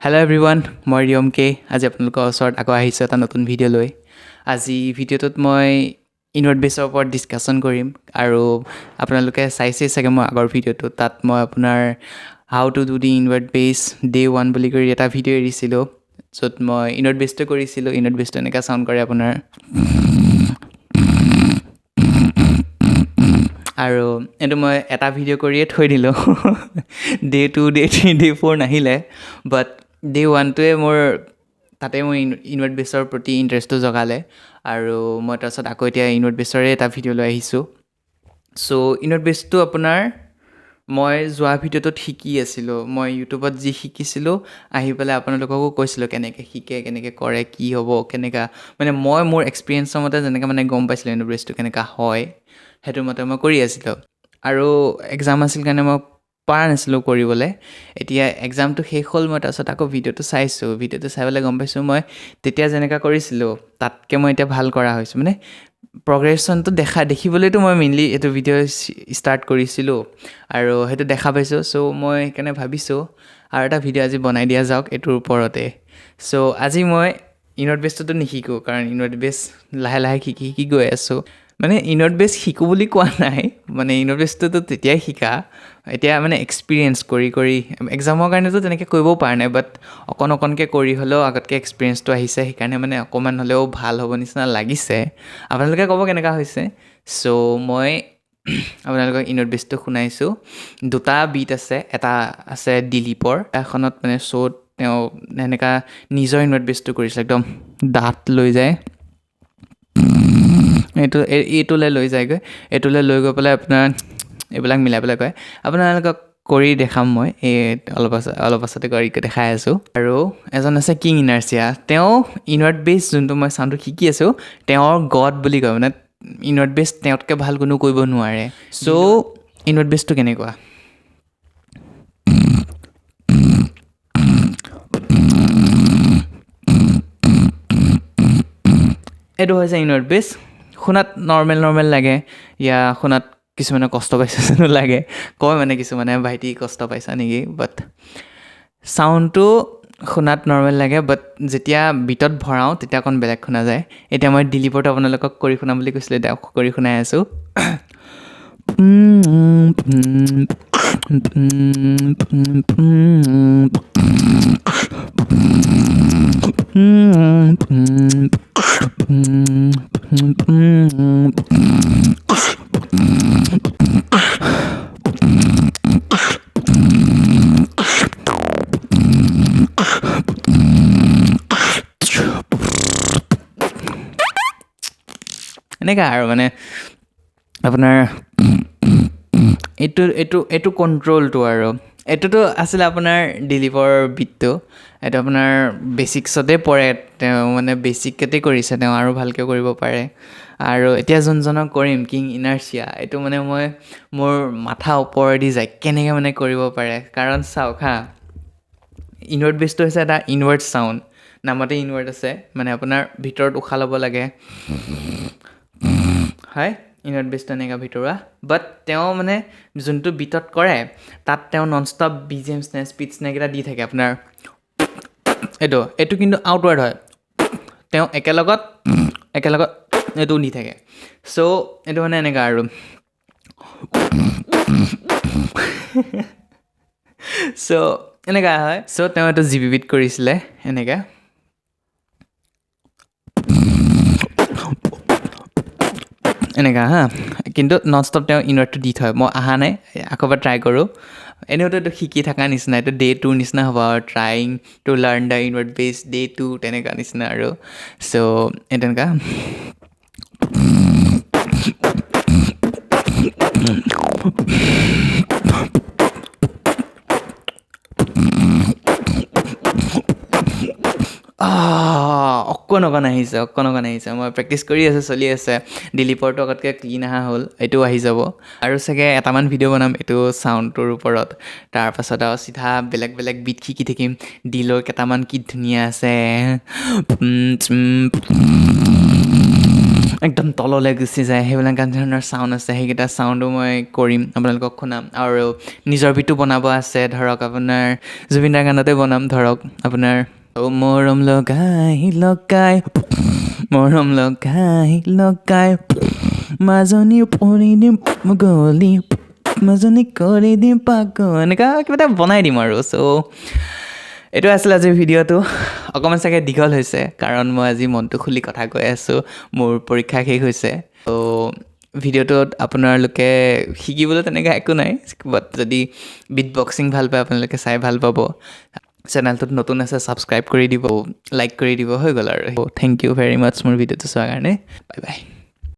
Hello everyone, মই ৰিয়ম কে আজি আপোনালোকৰ ওচৰত আকৌ আহিছোঁ এটা নতুন ভিডিঅ' লৈ। আজি ভিডিঅ'টোত মই ইনৱাৰ্ড বেছৰ ওপৰত ডিছকাশ্যন কৰিম আৰু আপোনালোকে চাইছেই চাগে মই আগৰ ভিডিঅ'টো তাত মই আপোনাৰ how to do the inward বেছ ডে 1 বুলি কৰি এটা ভিডিঅ' এৰিছিলোঁ য'ত মই ইনৱাৰ্ড বেছটো কৰিছিলোঁ। ইনৱাৰ্ড বেছটো এনেকৈ চাউণ্ড কৰে আপোনাৰ আৰু এইটো মই এটা ভিডিঅ' কৰিয়ে থৈ দিলোঁ ডে 2 ডে 3 ডে 4 নাহিলে বাট ডে 1টোৱে মোৰ তাতে মই ইনৱাৰ্ড বেছৰ প্ৰতি ইণ্টাৰেষ্টটো জগালে আৰু মই তাৰপিছত আকৌ এতিয়া ইনৱাৰ্ড বেছৰে এটা ভিডিঅ' লৈ আহিছোঁ। চ' ইনৱাৰ্ড বেছটো আপোনাৰ মই যোৱা ভিডিঅ'টোত শিকি আছিলোঁ, মই ইউটিউবত যি শিকিছিলোঁ আহি পেলাই আপোনালোককো কৈছিলোঁ কেনেকৈ শিকে, কেনেকৈ কৰে, কি হ'ব, কেনেকুৱা মানে মই মোৰ এক্সপিৰিয়েঞ্চৰ মতে যেনেকৈ মানে গম পাইছিলোঁ ইনৱাৰ্ড বেছটো কেনেকুৱা হয় সেইটো মতে মই কৰি আছিলোঁ আৰু এক্সাম আছিল কাৰণে মই পৰা নাছিলোঁ কৰিবলৈ। এতিয়া এক্সামটো শেষ হ'ল, মই তাৰপিছত আকৌ ভিডিঅ'টো চাইছোঁ, ভিডিঅ'টো চাই পেলাই গম পাইছোঁ মই তেতিয়া যেনেকুৱা কৰিছিলোঁ তাতকৈ মই এতিয়া ভাল কৰা হৈছোঁ, মানে প্ৰগ্ৰেশ্যনটো দেখিবলৈতো মই মেইনলি এইটো ভিডিঅ' ষ্টাৰ্ট কৰিছিলোঁ আৰু সেইটো দেখা পাইছোঁ। চ' মই সেইকাৰণে ভাবিছোঁ আৰু এটা ভিডিঅ' আজি বনাই দিয়া যাওক এইটোৰ ওপৰতে। চ' আজি মই ইনৱাৰ্ড বেছটোতো নিশিকোঁ কাৰণ ইনৱাৰ্ড বেছ লাহে লাহে শিকি গৈ আছোঁ। মানে ইনৱাৰ্ড বেছ শিকোঁ বুলি কোৱা নাই, মানে ইনৱাৰ্ড বেছটোতো তেতিয়াই শিকা, এতিয়া মানে এক্সপিৰিয়েঞ্চ কৰি এক্সামৰ কাৰণেতো তেনেকৈ কৰিবও পৰা নাই বাট অকণকৈ কৰি হ'লেও আগতকৈ এক্সপিৰিয়েঞ্চটো আহিছে, সেইকাৰণে মানে অকণমান হ'লেও ভাল হ'ব নিচিনা লাগিছে। আপোনালোকে ক'ব কেনেকুৱা হৈছে। চ' মই আপোনালোকক ইনৱাৰ্ড বেছটো শুনাইছোঁ। দুটা বিট আছে, এটা আছে দিলীপৰ, এখনত মানে শ্ব'ত তেওঁ এনেকুৱা নিজৰ ইনৱাৰ্ড বেছটো কৰিছিলে, একদম দাঁত লৈ যায় এইটোলৈ লৈ যায়গৈ, এইটোলৈ লৈ গৈ পেলাই আপোনাৰ এইবিলাক মিলাই পেলাই কয়। আপোনালোকক কৰি দেখাম মই এই অলপ পাছতে কৰি দেখাই আছোঁ। আৰু এজন আছে কিং ইনাৰ্চিয়া, তেওঁ ইনৱাৰ্ড বেছ যোনটো মই চাউণ্ডটো শিকি আছোঁ তেওঁৰ গড বুলি কয়, মানে ইনৱাৰ্ড বেছ তেওঁতকৈ ভাল কোনো কৰিব নোৱাৰে। চ' ইনৱাৰ্ড বেছটো কেনেকুৱা এইটো হৈছে ইনৱাৰ্ড বেছ। শুনাত নৰ্মেল লাগে, ইয়া শুনাত কিছুমানে কষ্ট পাইছে যেনো লাগে, কয় মানে কিছুমানে ভাইটি কষ্ট পাইছা নেকি, বাট চাউণ্ডটো শুনাত নৰ্মেল লাগে বাট যেতিয়া বিটত ভৰাওঁ তেতিয়া অকণ বেলেগ শুনা যায়। এতিয়া মই দিলীপৰটো আপোনালোকক কৰি শুনাম বুলি কৈছিলোঁ, এতিয়া কৰি শুনাই আছোঁ। এনেকুৱা আৰু মানে আপোনাৰ এইটো কণ্ট্ৰলটো আৰু এইটোতো আছিলে আপোনাৰ দিলীপৰ বিটটো, এইটো আপোনাৰ বেচিক্সতে পৰে, তেওঁ মানে বেচিকতে কৰিছে, তেওঁ আৰু ভালকৈ কৰিব পাৰে। আৰু এতিয়া যোনজনক কৰিম কিং ইনাৰ্চিয়া, এইটো মানে মোৰ মাথা ওপৰেদি যায় কেনেকৈ মানে কৰিব পাৰে, কাৰণ চাওক হা, ইনৱাৰ্ড বেছটো হৈছে এটা ইনৱাৰ্ড চাউণ্ড, নামতে ইনৱাৰ্ড আছে, মানে আপোনাৰ ভিতৰত উশাহ ল'ব লাগে হয়, ইনৱাৰ্ড বেছটো এনেকুৱা ভিতৰুৱা, বাট তেওঁ মানে যোনটো বিটত কৰে তাত তেওঁ নন ষ্টপ BGM স্নেচ স্পীড স্নেককেইটা দি থাকে আপোনাৰ, এইটো কিন্তু আউটৱাৰ্ড হয়, তেওঁ একেলগত এইটো দি থাকে। চ' এইটো মানে এনেকুৱা আৰু চ' এনেকুৱা হয়। চ' তেওঁ এইটো জিবি বিট কৰিছিলে এনেকৈ, এনেকুৱা হা, কিন্তু নন ষ্টপ তেওঁ ইনৱাৰ্ডটো দি থয়। মই অহা নাই, আকৌ এবাৰ ট্ৰাই কৰোঁ। এনেওতো এইটো শিকি থকা নিচিনা, এইটো ডে 2 নিচিনা হ'ব আৰু trying two learn the inward বেছ ডে 2 তেনেকুৱা নিচিনা আৰু। চ' এই তেনেকুৱা অকণ আহিছে, মই প্ৰেক্টিচ কৰি আছোঁ, চলি আছে। দিলীপৰটো আগতকৈ ক্লিন অহা হ'ল, এইটোও আহি যাব আৰু চাগে এটামান ভিডিঅ' বনাম এইটো চাউণ্ডটোৰ ওপৰত। তাৰপাছত আৰু চিধা বেলেগ বিট শিকি থাকিম। দিলৰ কেইটামান কি ধুনীয়া আছে, একদম তললৈ গুচি যায় সেইবিলাক ধৰণৰ চাউণ্ড আছে সেইকেইটা চাউণ্ডো মই কৰিম আপোনালোকক শুনাম আৰু নিজৰ বিটো বনাব আছে ধৰক আপোনাৰ জুবিন দাৰ গানতে বনাম ধৰক আপোনাৰ মৰম লগাই মাজনী পৰি দিম গলি মাজনী কৰি দিম পাগল এনেকুৱা কিবা এটা বনাই দিম আৰু চ' এইটো আছিলে আজিৰ ভিডিঅ'টো অকণমান চাগে দীঘল হৈছে কাৰণ মই আজি মনটো খুলি কথা কৈ আছোঁ মোৰ পৰীক্ষা শেষ হৈছে ত' ভিডিঅ'টোত আপোনালোকে শিকিবলৈ তেনেকৈ একো নাই বাট যদি বিট বক্সিং ভাল পায় আপোনালোকে চাই ভাল পাব চেনেলটোত নতুন আছে ছাবস্ক্ৰাইব কৰি দিব লাইক কৰি দিব হৈ গ'ল আৰু থেংক ইউ ভেৰি মাছ মোৰ ভিডিঅ'টো চোৱাৰ কাৰণে বাই বাই